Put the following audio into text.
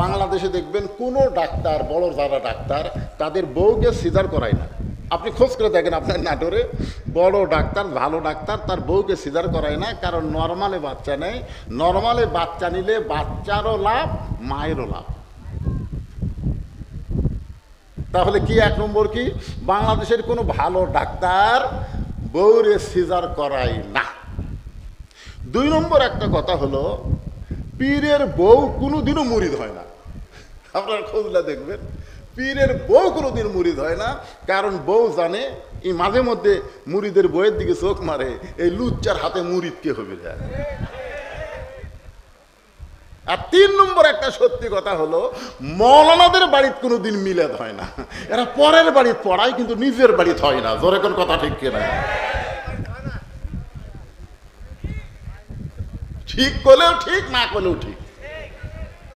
বাংলাদেশে দেখবেন কোনো ডাক্তার, বড় যারা ডাক্তার, তাদের বউকে সিজার করায় না। আপনি খোঁজ করে দেখেন আপনার নাটোরে, বড় ডাক্তার, ভালো ডাক্তার, তার বউকে সিজার করায় না। কারণ নর্মালে বাচ্চা নেয়, নর্মালে বাচ্চা নিলে বাচ্চারও লাভ, মায়েরও লাভ। তাহলে কি এক নম্বর কি, বাংলাদেশের কোনো ভালো ডাক্তার বউরে সিজার করায় না। দুই নম্বর একটা কথা হলো, পীরের বউ কোনোদিনও মুরিদ হয় না। আপনারা খোঁজলা দেখবেন, পীরের বউ কোনোদিন মুরিদ হয় না। কারণ বউ জানে এই মাঝে মধ্যে মুরিদের বউয়ের দিকে চোখ মারে, এই লুচ্চার হাতে মুরিদ কে হবে। আর তিন নম্বর একটা সত্যি কথা হলো, মৌলানাদের বাড়িতে কোনোদিন মিলাদ হয় না। এরা পরের বাড়ি পড়ায়, কিন্তু নিজের বাড়িতে হয় না। জোরে কোন কথা ঠিক কিনা? ঠিক করলেও ঠিক, না করলেও ঠিক।